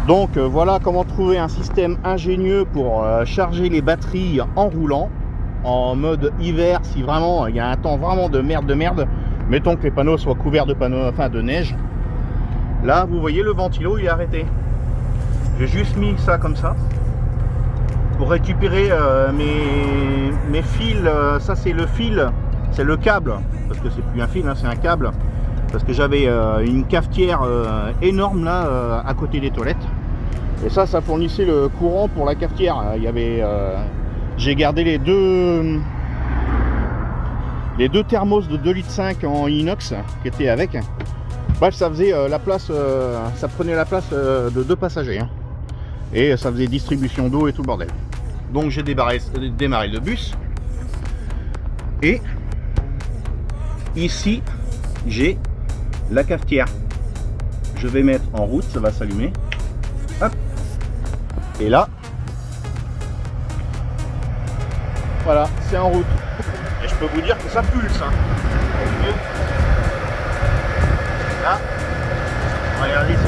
Donc voilà comment trouver un système ingénieux pour charger les batteries en roulant, en mode hiver, si vraiment il y a un temps vraiment de merde, mettons que les panneaux soient couverts de panneaux, enfin de neige. Là vous voyez le ventilo il est arrêté. J'ai juste mis ça comme ça pour récupérer mes fils. Ça c'est le fil, c'est le câble, parce que c'est plus un fil, hein, c'est un câble. Parce que j'avais une cafetière énorme là à côté des toilettes, et ça fournissait le courant pour la cafetière. Il y avait j'ai gardé les deux thermos de 2,5 litres en inox qui étaient avec. Bref, ça faisait la place, ça prenait la place de 2 passagers, hein. Et ça faisait distribution d'eau et tout le bordel. Donc j'ai démarré le bus, et ici j'ai la cafetière. Je vais mettre en route, ça va s'allumer. Hop. Et là, voilà, c'est en route. Et je peux vous dire que ça pulse, hein. Là, regardez si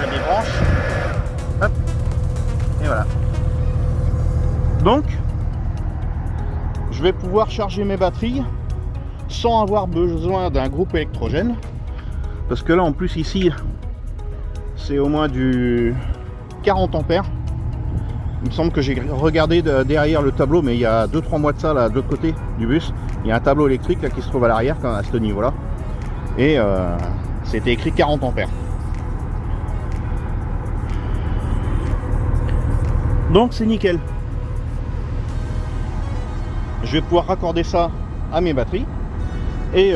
je débranche. Hop. Et voilà. Donc, je vais pouvoir charger mes batteries sans avoir besoin d'un groupe électrogène. Parce que là en plus ici c'est au moins du 40 ampères. Il me semble que j'ai regardé derrière le tableau, mais il y a 2-3 mois de ça là de l'autre côté du bus, il y a un tableau électrique là qui se trouve à l'arrière à ce niveau là, et c'était écrit 40 ampères. Donc c'est nickel. Je vais pouvoir raccorder ça à mes batteries. Et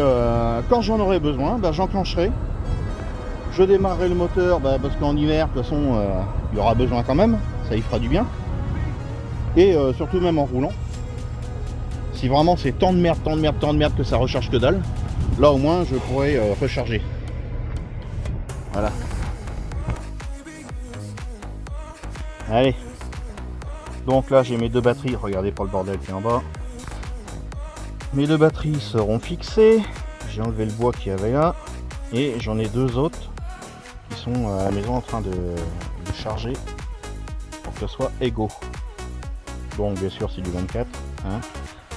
quand j'en aurai besoin, j'enclencherai, je démarrerai le moteur, parce qu'en hiver de toute façon il y aura besoin quand même, ça y fera du bien. Et surtout même en roulant, si vraiment c'est tant de merde que ça recharge que dalle, là au moins je pourrais recharger. Voilà. Allez, donc là j'ai mes 2 batteries, regardez pas le bordel qui est en bas. Mes 2 batteries seront fixées. J'ai enlevé le bois qu'il y avait là, et j'en ai 2 autres qui sont à la maison en train de charger pour que ce soit égaux. Donc bien sûr c'est du 24, hein.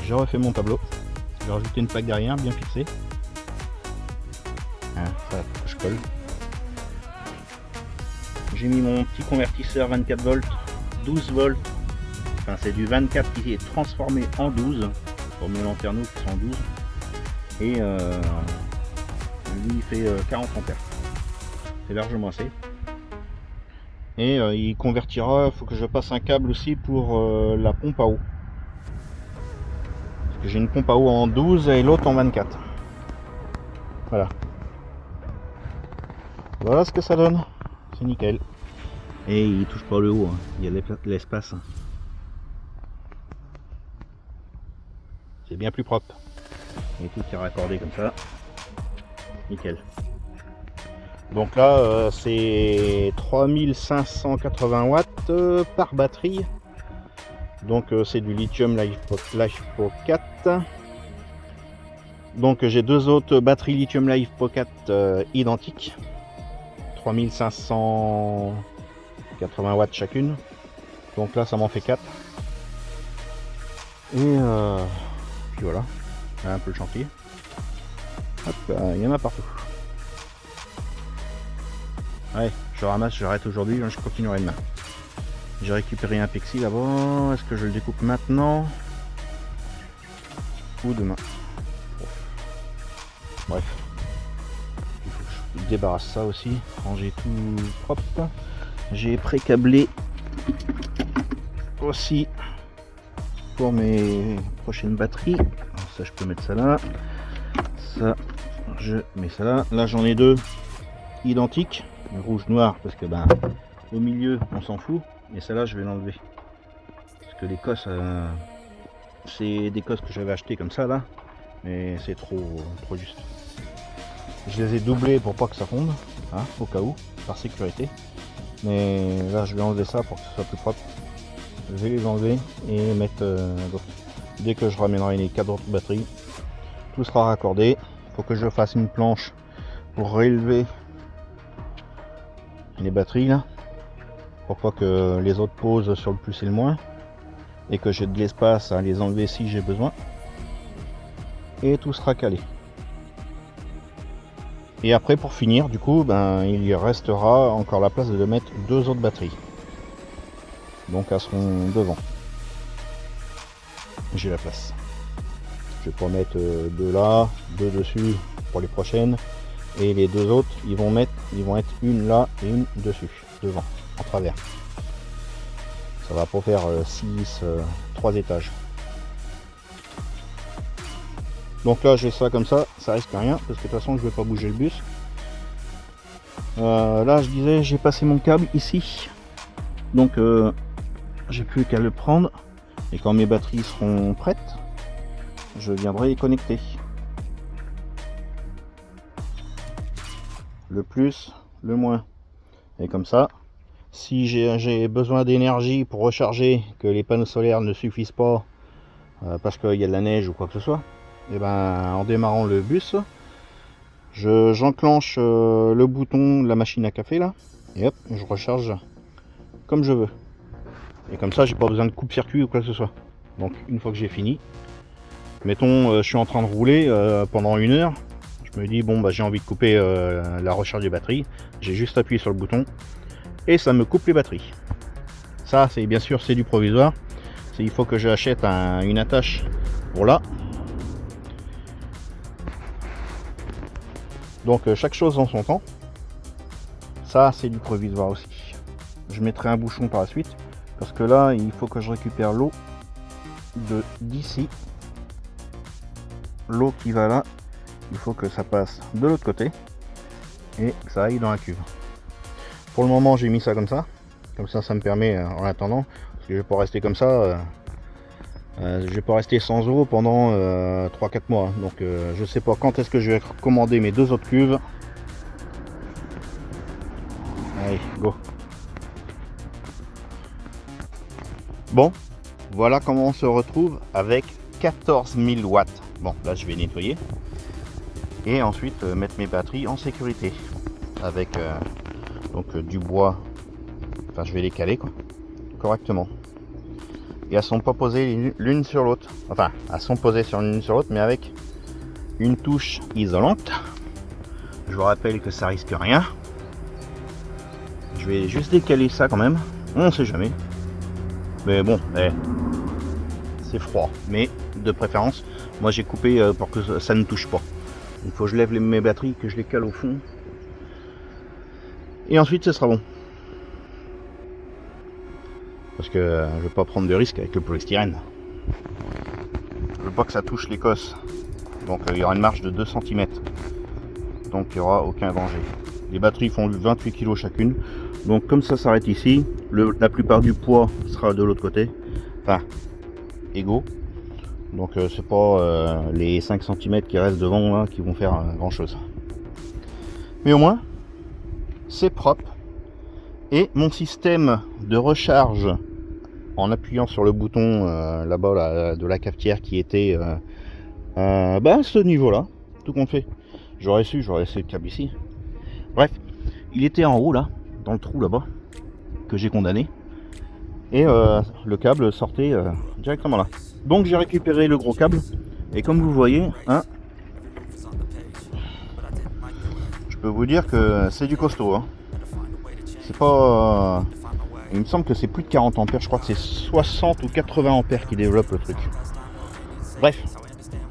J'ai refait mon tableau, j'ai rajouté une plaque derrière bien fixée, hein, ça faut que je colle. J'ai mis mon petit convertisseur 24 volts, 12 volts, enfin c'est du 24 qui est transformé en 12 pour mes lanterneaux qui sont en 12, et lui il fait 40 ampères, c'est largement assez. Et il convertira, il faut que je passe un câble aussi pour la pompe à eau, parce que j'ai une pompe à eau en 12 et l'autre en 24. Voilà, voilà ce que ça donne, c'est nickel. Et il touche pas le haut, hein. Il y a l'espace, c'est bien plus propre, et tout est raccordé comme ça, nickel. Donc là c'est 3580 watts par batterie, donc c'est du lithium LiFePO 4. Donc j'ai 2 autres batteries lithium LiFePO 4 identiques, 3580 watts chacune, donc là ça m'en fait 4. Et puis voilà, un peu le chantier. Hop, il y en a partout. Ouais, je ramasse, j'arrête aujourd'hui, je continuerai demain. J'ai récupéré un Pexi là-bas. Est-ce que je le découpe maintenant ou demain? Bref. Il faut que je débarrasse ça aussi. Ranger tout propre. J'ai pré-câblé aussi pour mes prochaines batteries. Alors ça, je peux mettre ça là. Ça, je mets ça là. Là, j'en ai deux identiques. Rouge, noir, parce que ben au milieu, on s'en fout. Et celle-là, je vais l'enlever. Parce que les cosses, c'est des cosses que j'avais acheté comme ça là. Mais c'est trop juste. Je les ai doublés pour pas que ça fonde, hein, au cas où, par sécurité. Mais là, je vais enlever ça pour que ce soit plus propre. Je vais les enlever et mettre d'autres. Dès que je ramènerai les 4 autres batteries, tout sera raccordé. Il faut que je fasse une planche pour réélever les batteries là, pour pas que les autres posent sur le plus et le moins, et que j'ai de l'espace à les enlever si j'ai besoin. Et tout sera calé. Et après, pour finir, du coup, ben, il restera encore la place de mettre 2 autres batteries. Donc elles seront devant. J'ai la place. Je vais pas mettre 2 là, 2 dessus pour les prochaines. Et les 2 autres, ils vont être une là et une dessus, devant, en travers. Ça va pour faire 3 étages. Donc là j'ai ça comme ça risque rien, parce que de toute façon je vais pas bouger le bus. Là je disais, j'ai passé mon câble ici. Donc j'ai plus qu'à le prendre. Et quand mes batteries seront prêtes, je viendrai y connecter. Le plus, le moins. Et comme ça, si j'ai besoin d'énergie pour recharger, que les panneaux solaires ne suffisent pas parce qu'il y a de la neige ou quoi que ce soit, et ben en démarrant le bus, j'enclenche le bouton de la machine à café là, et hop, je recharge comme je veux. Et comme ça, j'ai pas besoin de coupe-circuit ou quoi que ce soit. Donc une fois que j'ai fini, mettons, je suis en train de rouler pendant 1 heure. Je me dis bon bah j'ai envie de couper la recharge des batteries, j'ai juste appuyé sur le bouton et ça me coupe les batteries. Ça c'est bien sûr c'est du provisoire, il faut que j'achète une attache pour là. Donc chaque chose en son temps. Ça c'est du provisoire aussi. Je mettrai un bouchon par la suite parce que là il faut que je récupère l'eau d'ici, l'eau qui va là. Il faut que ça passe de l'autre côté et que ça aille dans la cuve. Pour le moment j'ai mis ça comme ça ça me permet en attendant, parce que je vais pas rester comme ça, je vais pas rester sans eau pendant 3-4 mois, donc je sais pas quand est-ce que je vais commander mes 2 autres cuves. Allez, go. Bon, voilà comment on se retrouve avec 14 000 watts. Bon, là je vais nettoyer et ensuite mettre mes batteries en sécurité avec donc du bois. Enfin, je vais les caler quoi, correctement. Et elles sont pas posées l'une sur l'autre. Enfin, elles sont posées sur l'une sur l'autre, mais avec une touche isolante. Je vous rappelle que ça risque rien. Je vais juste décaler ça quand même. On sait jamais. Mais bon, c'est froid. Mais de préférence, moi j'ai coupé pour que ça ne touche pas. Il faut que je lève mes batteries, que je les cale au fond. Et ensuite, ce sera bon. Parce que je ne veux pas prendre de risque avec le polystyrène. Je veux pas que ça touche l'écosse. Donc il y aura une marge de 2 cm. Donc il n'y aura aucun danger. Les batteries font 28 kg chacune. Donc comme ça s'arrête ici, la plupart du poids sera de l'autre côté. Enfin, égaux. Donc c'est pas les 5 cm qui restent devant là, qui vont faire grand chose. Mais au moins, c'est propre. Et mon système de recharge en appuyant sur le bouton là-bas là, de la cafetière qui était à ce niveau-là, tout compte fait. J'aurais laissé le câble ici. Bref, il était en haut là, dans le trou là-bas, que j'ai condamné. Et le câble sortait directement là. Donc j'ai récupéré le gros câble. Et comme vous voyez, hein, je peux vous dire que c'est du costaud. Hein. C'est pas Il me semble que c'est plus de 40 ampères, je crois que c'est 60 ou 80 ampères qui développe le truc. Bref,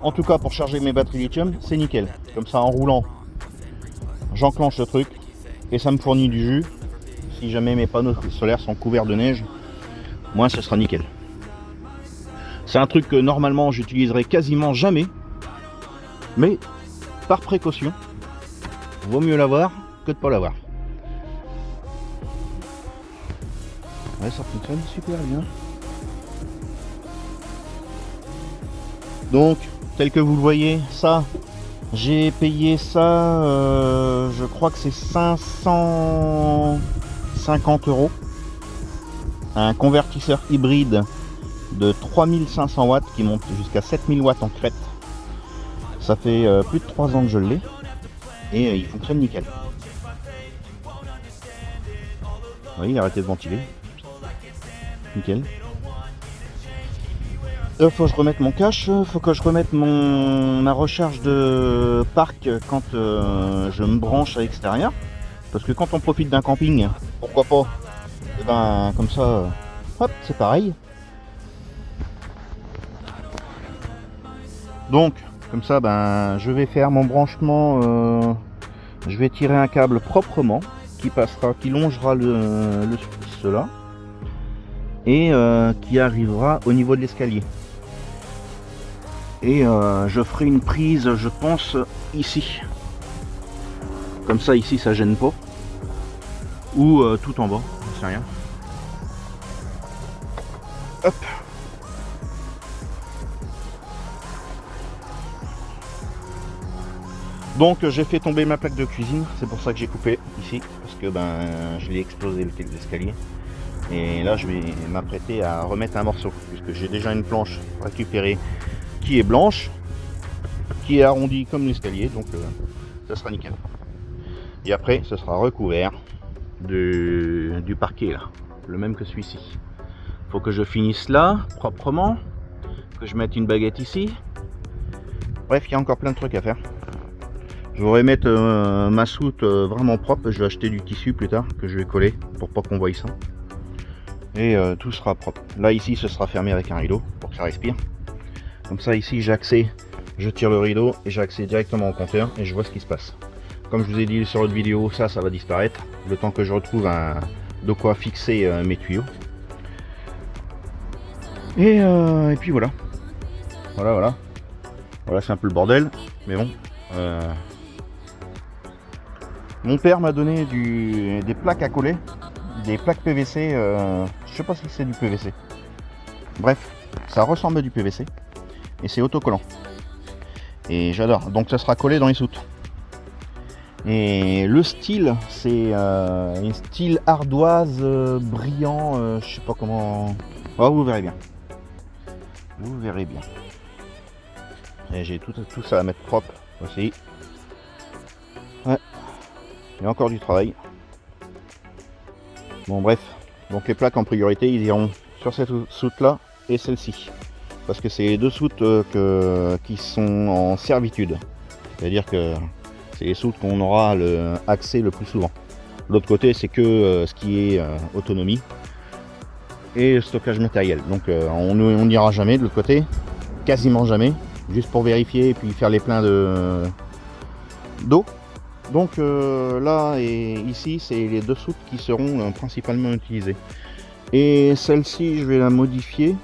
en tout cas pour charger mes batteries lithium, c'est nickel. Comme ça en roulant, j'enclenche le truc et ça me fournit du jus. Si jamais mes panneaux solaires sont couverts de neige, moi ce sera nickel. C'est un truc que normalement j'utiliserai quasiment jamais, mais par précaution, vaut mieux l'avoir que de pas l'avoir. Ouais, ça fonctionne super bien. Donc, tel que vous le voyez, ça, j'ai payé ça, je crois que c'est 550 €. Un convertisseur hybride de 3500 watts qui monte jusqu'à 7000 watts en crête. Ça fait plus de 3 ans que je l'ai et il fonctionne nickel. Oui, arrêtez de ventiler. Nickel. Faut que je remette mon cache, faut que je remette ma recharge de parc quand je me branche à l'extérieur. Parce que quand on profite d'un camping, pourquoi pas, et ben comme ça, hop, c'est pareil. Donc, comme ça, ben je vais faire mon branchement, je vais tirer un câble proprement qui passera, qui longera cela et qui arrivera au niveau de l'escalier. Et je ferai une prise, je pense, ici. Comme ça, ici, ça gêne pas. Ou tout en bas, je sais rien. Hop. Donc j'ai fait tomber ma plaque de cuisine, c'est pour ça que j'ai coupé ici, parce que ben je l'ai explosé l'escalier. Et là je vais m'apprêter à remettre un morceau, puisque j'ai déjà une planche récupérée qui est blanche, qui est arrondie comme l'escalier, donc ça sera nickel. Et après ce sera recouvert du parquet là, le même que celui-ci. Faut que je finisse là proprement, que je mette une baguette ici. Bref, il y a encore plein de trucs à faire. Je vais mettre ma soute vraiment propre. Je vais acheter du tissu plus tard que je vais coller pour pas qu'on voie ça. Et tout sera propre. Là ici ce sera fermé avec un rideau pour que ça respire. Comme ça ici j'ai accès, je tire le rideau et j'ai accès directement au compteur et je vois ce qui se passe. Comme je vous ai dit sur l'autre vidéo, ça va disparaître. Le temps que je retrouve de quoi fixer mes tuyaux. Et puis voilà. Voilà c'est un peu le bordel. Mais bon. Mon père m'a donné des plaques à coller, des plaques PVC, je sais pas si c'est du PVC. Bref, ça ressemble à du PVC et c'est autocollant. Et j'adore. Donc ça sera collé dans les soutes. Et le style, c'est un style ardoise brillant, je sais pas comment. Oh, vous verrez bien. Vous verrez bien. Et j'ai tout ça à mettre propre aussi. Ouais. Il y a encore du travail. Bon bref, donc les plaques en priorité ils iront sur cette soute là et celle-ci. Parce que c'est les deux soutes qui sont en servitude. C'est-à-dire que c'est les soutes qu'on aura accès le plus souvent. L'autre côté c'est que ce qui est autonomie et stockage matériel. Donc on n'ira jamais de l'autre côté, quasiment jamais, juste pour vérifier et puis faire les pleins d'eau. Donc là et ici c'est les deux soutes qui seront principalement utilisées. Et celle-ci je vais la modifier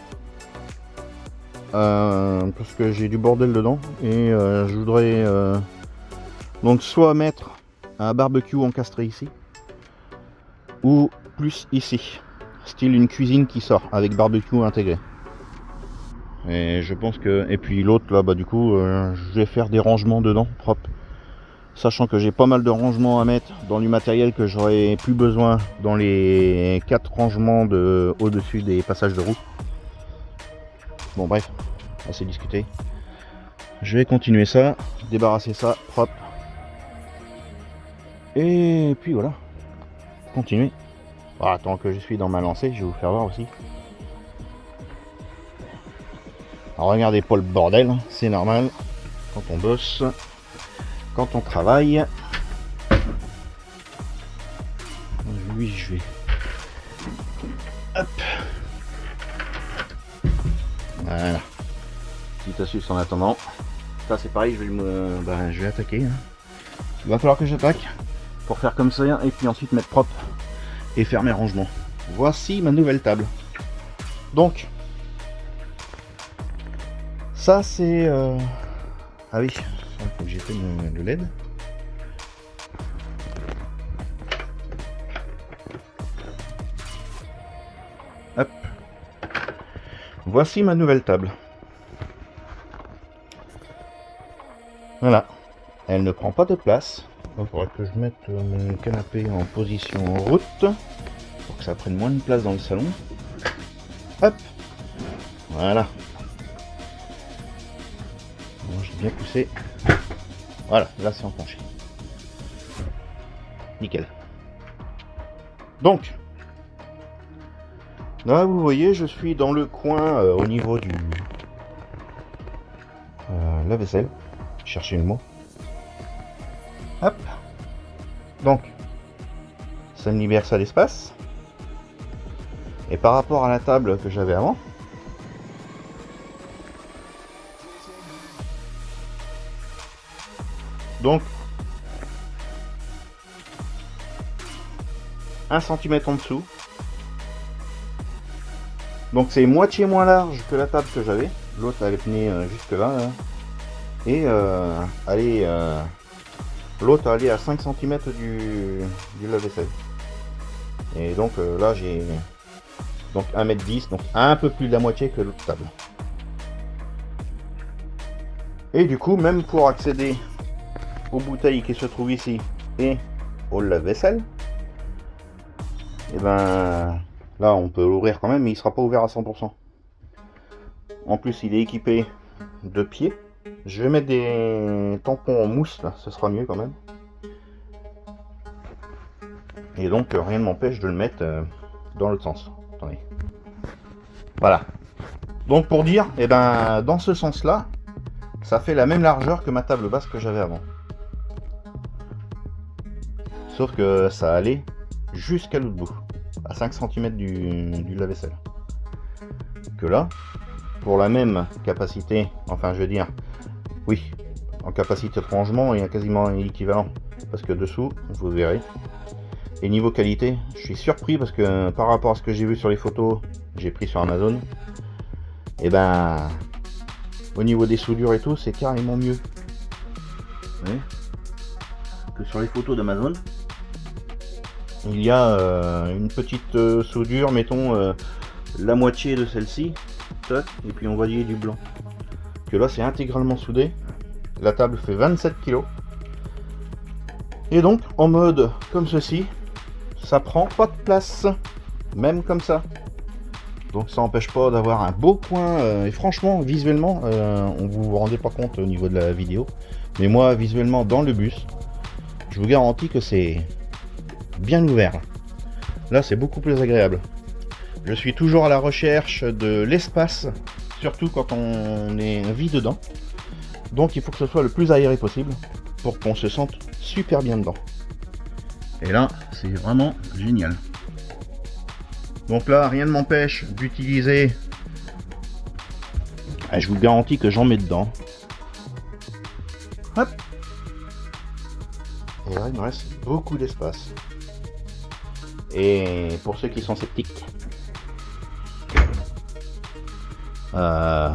parce que j'ai du bordel dedans et je voudrais donc soit mettre un barbecue encastré ici ou plus ici, style une cuisine qui sort avec barbecue intégré. Et je pense que, et puis l'autre là bah du coup je vais faire des rangements dedans propres. Sachant que j'ai pas mal de rangements à mettre dans du matériel que j'aurai plus besoin dans les 4 rangements au-dessus des passages de roue. Bon bref, assez discuté. Je vais continuer ça, débarrasser ça propre. Et puis voilà, continuer. Bon, tant que je suis dans ma lancée, je vais vous faire voir aussi. Alors regardez pas le bordel, c'est normal quand on bosse. Quand on travaille, lui je vais Hop. Voilà. Petite astuce en attendant. Ça c'est pareil, je vais attaquer. Hein. Il va falloir que j'attaque pour faire comme ça et puis ensuite mettre propre et faire mes rangements. Voici ma nouvelle table. Donc, ça c'est... Ah oui, faut que j'ai fait le LED. Hop. Voici ma nouvelle table. Voilà. Elle ne prend pas de place. Il faudrait que je mette mon canapé en position route pour que ça prenne moins de place dans le salon. Hop. Voilà. Bon, j'ai bien poussé. Voilà, là c'est enclenché. Nickel. Donc, là vous voyez, je suis dans le coin au niveau du lave-vaisselle. Chercher le mot. Hop. Donc, ça me libère ça d'espace. Et par rapport à la table que j'avais avant, donc 1 cm en dessous. Donc c'est moitié moins large que la table que j'avais. L'autre elle tenait jusque là. Et l'autre allait à 5 cm du lave-vaisselle. Et donc là j'ai donc 1,10 m, donc un peu plus de la moitié que l'autre table. Et du coup, même pour accéder aux bouteilles qui se trouvent ici et au lave-vaisselle, et ben là on peut l'ouvrir quand même, mais il sera pas ouvert à 100%. En plus il est équipé de pieds. Je vais mettre des tampons en mousse là, ce sera mieux quand même. Et donc rien ne m'empêche de le mettre dans l'autre sens. Attendez. Voilà. Donc pour dire, et ben dans ce sens là, ça fait la même largeur que ma table basse que j'avais avant. Sauf que ça allait jusqu'à l'autre bout, à 5 cm du lave-vaisselle. Que là, pour la même capacité, enfin je veux dire, oui, en capacité de rangement, il y a quasiment équivalent. Parce que dessous, vous verrez. Et niveau qualité, je suis surpris parce que par rapport à ce que j'ai vu sur les photos, j'ai pris sur Amazon, et ben au niveau des soudures et tout, c'est carrément mieux. Vous voyez, que sur les photos d'Amazon. Il y a une petite soudure, mettons la moitié de celle-ci, et puis on voit du blanc. Que là c'est intégralement soudé. La table fait 27 kg. Et donc en mode comme ceci, ça prend pas de place, même comme ça. Donc ça n'empêche pas d'avoir un beau coin. Et franchement, visuellement, on vous rendez pas compte au niveau de la vidéo, mais moi visuellement dans le bus, je vous garantis que c'est bien ouvert. Là c'est beaucoup plus agréable. Je suis toujours à la recherche de l'espace, surtout quand on vit dedans. Donc il faut que ce soit le plus aéré possible pour qu'on se sente super bien dedans. Et là c'est vraiment génial. Donc là rien ne m'empêche d'utiliser, je vous garantis que j'en mets dedans. Hop. Et là il me reste beaucoup d'espace. Et pour ceux qui sont sceptiques, la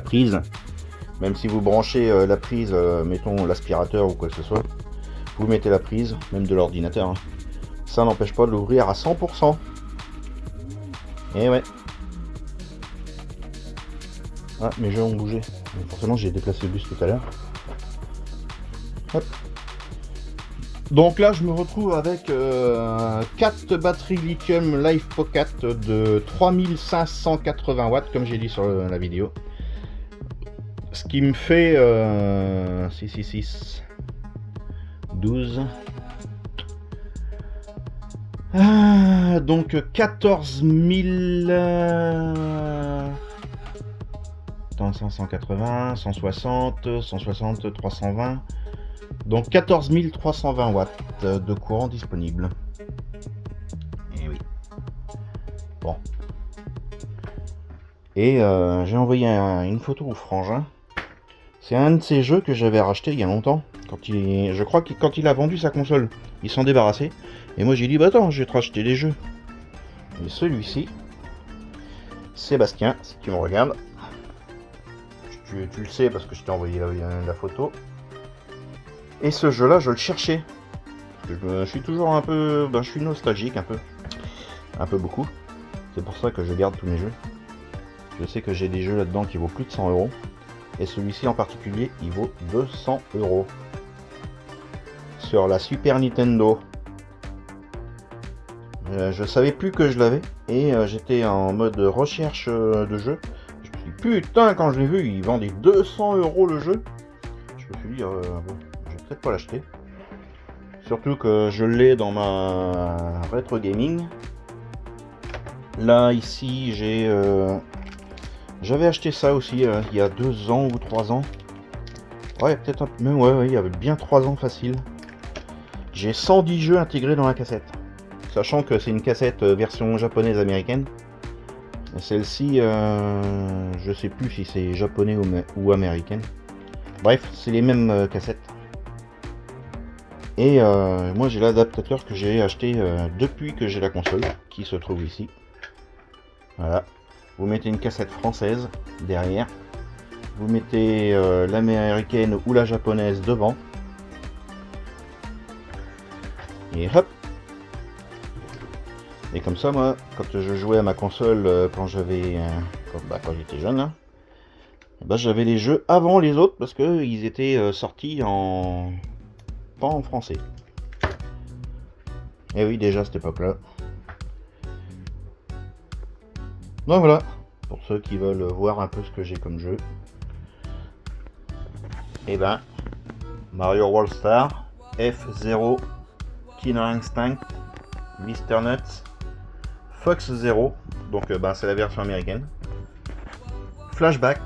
prise, même si vous branchez la prise, mettons l'aspirateur ou quoi que ce soit, vous mettez la prise, même de l'ordinateur, hein, ça n'empêche pas de l'ouvrir à 100%. Et ouais. Ah, mes jeux ont bougé. Forcément, j'ai déplacé le bus tout à l'heure. Hop. Donc là, je me retrouve avec 4 batteries lithium Life Pocket de 3580 watts, comme j'ai dit sur la vidéo. Ce qui me fait 6, 12. Donc 14 000... 180, 160, 160, 320. Donc 14 320 watts de courant disponible. Bon. Et j'ai envoyé une photo au frangin. C'est un de ces jeux que j'avais racheté il y a longtemps. Je crois que quand il a vendu sa console, il s'en débarrassait. Et moi j'ai dit, bah attends, je vais te racheter des jeux. Et celui-ci, Sébastien, si tu me regardes, tu le sais parce que je t'ai envoyé la photo. Et ce jeu-là, je le cherchais. Je suis toujours un peu, je suis nostalgique un peu beaucoup. C'est pour ça que je garde tous mes jeux. Je sais que j'ai des jeux là-dedans qui vaut plus de 100 €. Et celui-ci en particulier, il vaut 200 €. Sur la Super Nintendo. Je savais plus que je l'avais. Et j'étais en mode recherche de jeux. Je me suis dit, putain, quand je l'ai vu, il vendait 200 € le jeu. Je me suis dit, bon, je vais peut-être pas l'acheter. Surtout que je l'ai dans ma rétro gaming. Là, ici, j'avais acheté ça aussi il y a 2 ans ou 3 ans. Ouais, peut-être un peu. Même, ouais, il y avait bien 3 ans facile. J'ai 110 jeux intégrés dans la cassette. Sachant que c'est une cassette version japonaise américaine. Celle-ci, je sais plus si c'est japonais ou américaine. Bref, c'est les mêmes cassettes. Et moi j'ai l'adaptateur que j'ai acheté depuis que j'ai la console, qui se trouve ici. Voilà. Vous mettez une cassette française derrière. Vous mettez l'américaine ou la japonaise devant. Et hop. Et comme ça, moi, quand je jouais à ma console, quand j'étais jeune, hein, j'avais les jeux avant les autres parce qu'ils étaient sortis pas en français. Et oui, déjà à cette époque-là. Donc voilà, pour ceux qui veulent voir un peu ce que j'ai comme jeu. Et Mario World Star, F0, Killer Instinct, Mr. Nuts, Fox Zero, donc c'est la version américaine. Flashback,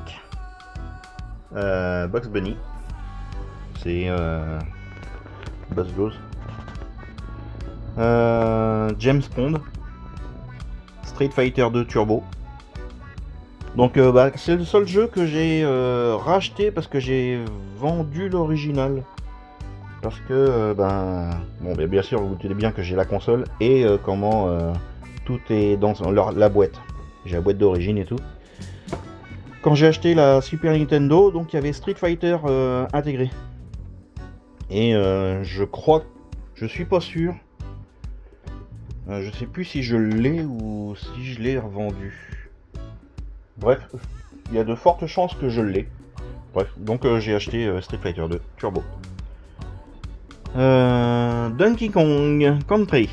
Bugs Bunny, c'est Buzz Bros. James Bond, Street Fighter 2 Turbo. Donc c'est le seul jeu que j'ai racheté parce que j'ai vendu l'original. Parce que bien sûr vous doutez bien que j'ai la console et tout est dans la boîte. J'ai la boîte d'origine et tout. Quand j'ai acheté la Super Nintendo, donc il y avait Street Fighter intégré. Et je suis pas sûr. Je sais plus si je l'ai ou si je l'ai revendu. Bref, il y a de fortes chances que je l'ai. Bref, donc j'ai acheté Street Fighter 2 Turbo. Donkey Kong Country,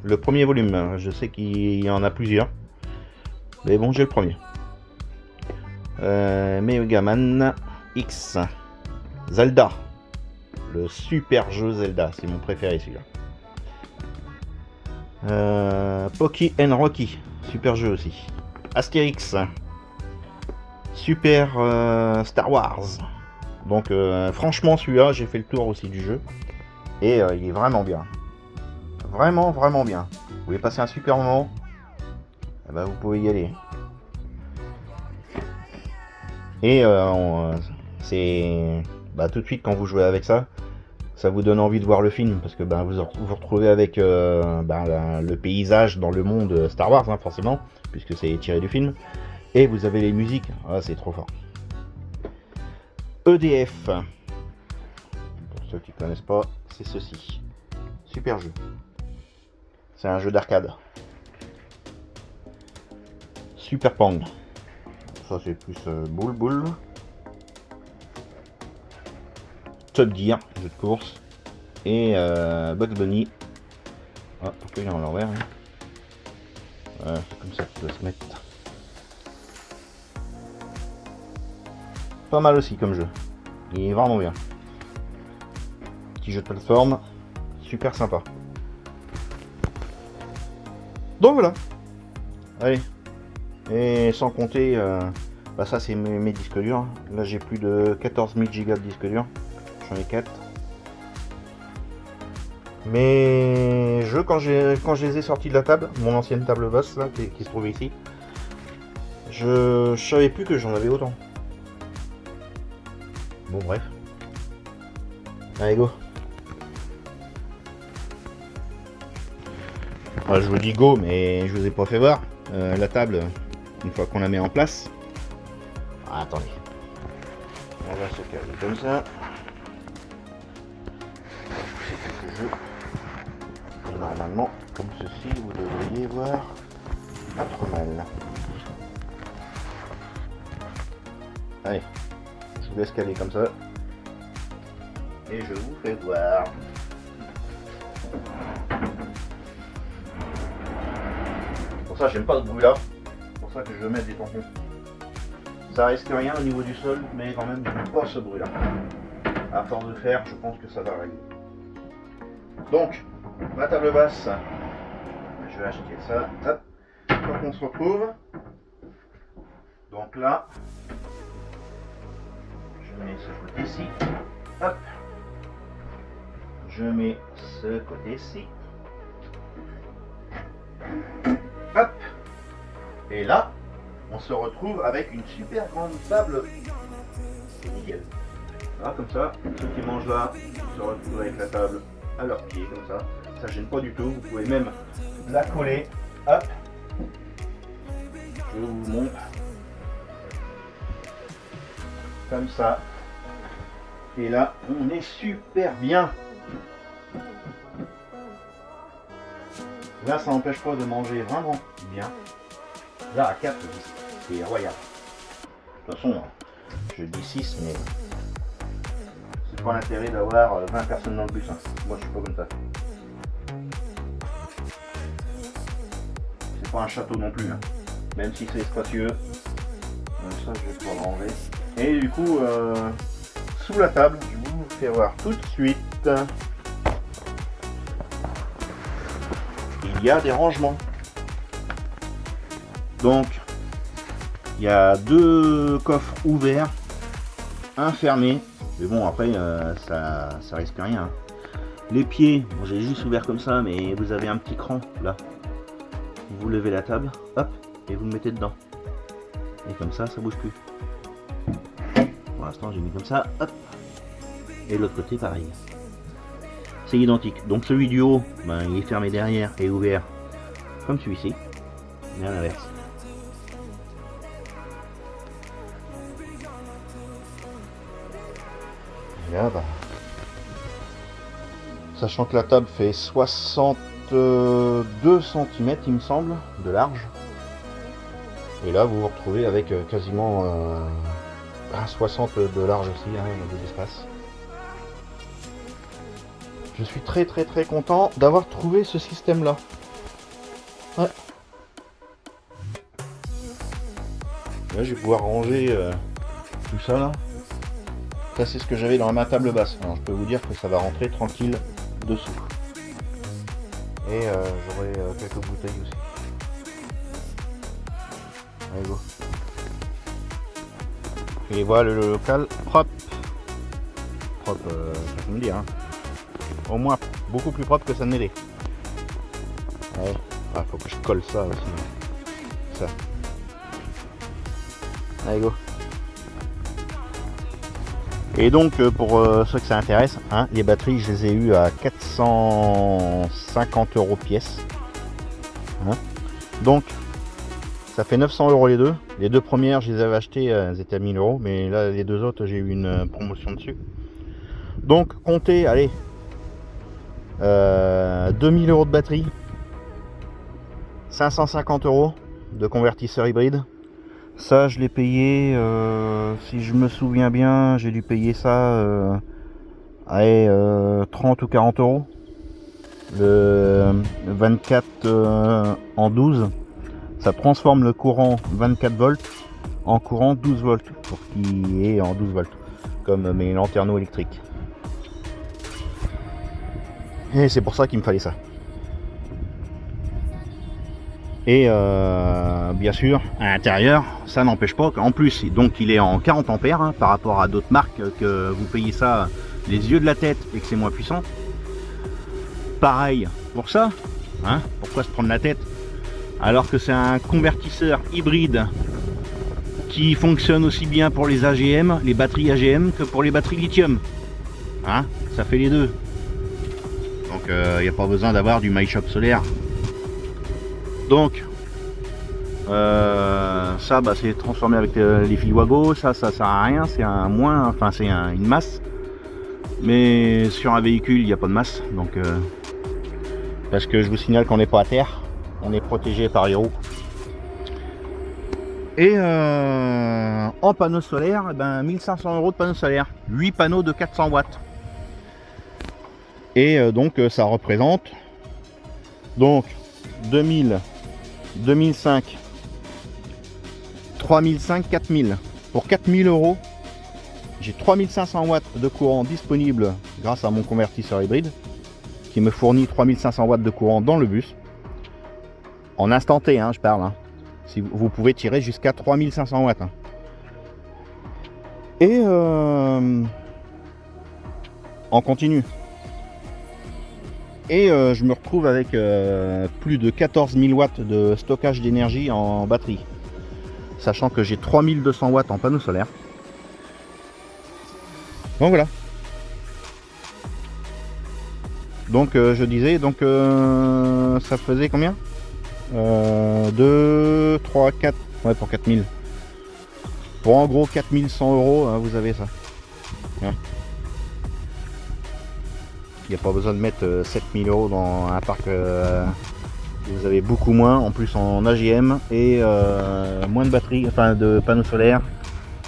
le premier volume. Je sais qu'il y en a plusieurs, mais bon, j'ai le premier. Mega Man X, Zelda, le super jeu Zelda, c'est mon préféré celui-là. Pocky and Rocky, super jeu aussi. Astérix, Super Star Wars. Donc franchement celui-là, j'ai fait le tour aussi du jeu. Et il est vraiment bien. Vraiment, vraiment bien. Vous voulez passer un super moment, vous pouvez y aller. Et c'est tout de suite quand vous jouez avec ça, ça vous donne envie de voir le film. Parce que vous retrouvez avec le paysage dans le monde Star Wars, hein, forcément, puisque c'est tiré du film. Et vous avez les musiques. Ah, c'est trop fort. EDF. Pour ceux qui ne connaissent pas, c'est ceci. Super jeu. C'est un jeu d'arcade. Super Pong. Ça c'est plus boule. Top Gear, jeu de course. Et Bugs Bunny. Ah, pourquoi il est en l'envers, hein. C'est comme ça qu'il doit se mettre. Pas mal aussi comme jeu. Il est vraiment bien. Petit jeu de plateforme. Super sympa. Donc voilà. Allez. Et sans compter, ça c'est mes disques durs. Là j'ai plus de 14 000 Go de disques durs. J'en ai 4. Mais quand je les ai sortis de la table, mon ancienne table basse là, qui se trouvait ici, je savais plus que j'en avais autant. Bon bref. Allez go. Alors, je vous dis go, mais je vous ai pas fait voir la table une fois qu'on la met en place. Ah, attendez. On va se caler comme ça. C'est quelques jeux. Et normalement, comme ceci, vous devriez voir pas trop mal. Allez, je vous laisse caler comme ça. Et je vous fais voir. Pour ça, j'aime pas ce bruit là. C'est pour ça que je vais mettre des tampons. Ça risque rien au niveau du sol, mais quand même, j'aime pas ce bruit là. À force de faire, je pense que ça va régler. Donc, ma table basse, je vais acheter ça. Hop. Quand on se retrouve, donc là, je mets ce côté-ci. Hop. Je mets ce côté-ci. Hop. Et là, on se retrouve avec une super grande table. C'est nickel. Là, comme ça, ceux qui mangent là se retrouvent avec la table à leurs pieds, comme ça. Ça gêne pas du tout. Vous pouvez même la coller. Hop. Je vous montre. Comme ça. Et là, on est super bien. Là, ça n'empêche pas de manger vraiment bien. Là, à 4, c'est royal. De toute façon, je dis 6, mais c'est pas l'intérêt d'avoir 20 personnes dans le bus. Hein. Moi, je suis pas comme ça. C'est pas un château non plus. Hein. Même si c'est spacieux. Ça, je vais pouvoir l'enlever. Et du coup, sous la table, je vais vous faire voir tout de suite. Il y a des rangements. Donc, il y a 2 coffres ouverts, un fermé. Mais bon, après, ça risque rien. Les pieds, bon, j'ai juste ouvert comme ça, mais vous avez un petit cran là. Vous levez la table, hop, et vous le mettez dedans. Et comme ça bouge plus. Pour l'instant, j'ai mis comme ça, hop. Et l'autre côté, pareil. C'est identique. Donc celui du haut, ben, il est fermé derrière et ouvert comme celui-ci, mais à l'inverse. Et là, bah, sachant que la table fait 62 cm, il me semble, de large. Et là, vous vous retrouvez avec quasiment 60 de large aussi, hein, d'espace. Je suis très content d'avoir trouvé ce système là. Ouais. Là, je vais pouvoir ranger tout ça là. Ça, c'est ce que j'avais dans ma table basse. Alors, je peux vous dire que ça va rentrer tranquille dessous. Et j'aurai quelques bouteilles aussi. Allez, go. Et voilà le local propre. Propre, ça peut me dire. Hein. Au moins beaucoup plus propre que ça ne l'est. Ouais. Ah, faut que je colle ça aussi. Ça. Allez, go. Et donc pour ceux que ça intéresse, hein, les batteries je les ai eues à 450 € pièce. Hein. Donc ça fait 900 € les deux. Les deux premières je les avais achetées, elles étaient à 1000 €, mais là les deux autres j'ai eu une promotion dessus. Donc comptez, allez, 2000 € de batterie, 550 € de convertisseur hybride. Ça, je l'ai payé, si je me souviens bien, j'ai dû payer ça 30 ou 40 €. Le 24 en 12, ça transforme le courant 24 volts en courant 12 volts pour qu'il est en 12 volts, comme mes lanterneaux électriques. Et c'est pour ça qu'il me fallait ça. Et bien sûr, à l'intérieur, ça n'empêche pas qu'en plus, donc il est en 40 ampères hein, par rapport à d'autres marques que vous payez ça les yeux de la tête et que c'est moins puissant. pareil pour ça, hein, pourquoi se prendre la tête alors que c'est un convertisseur hybride qui fonctionne aussi bien pour les AGM, les batteries AGM, que pour les batteries lithium, hein, ça fait les deux. Donc il n'y a pas besoin d'avoir du MyShop solaire. Donc ça bah, c'est transformé avec les fils Wago, ça sert à rien, c'est un moins, enfin c'est une masse, mais sur un véhicule il n'y a pas de masse, donc parce que je vous signale qu'on n'est pas à terre, on est protégé par les roues. Et en panneau solaire, eh ben 1500 € de panneau solaire, 8 panneaux de 400 watts. Et donc ça représente donc 2000, 2005, 3005, 4000. Pour 4000 €, j'ai 3500 watts de courant disponible grâce à mon convertisseur hybride qui me fournit 3500 watts de courant dans le bus. En instant T, hein, je parle. Hein. Si vous pouvez tirer jusqu'à 3500 watts. Hein. Et en continu. Et je me retrouve avec plus de 14 000 watts de stockage d'énergie en batterie. Sachant que j'ai 3200 watts en panneau solaire. Donc voilà. Donc je disais, donc ça faisait combien 2, 3, 4, ouais pour 4000. Pour en gros 4100 €, hein, vous avez ça. Hein. Il n'y a pas besoin de mettre 7000 € dans un parc. Vous avez beaucoup moins, en plus en AGM et moins de batterie, enfin de panneaux solaires,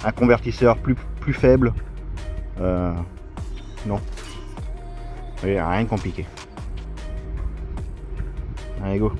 un convertisseur plus faible. Non. Et rien de compliqué. Allez go.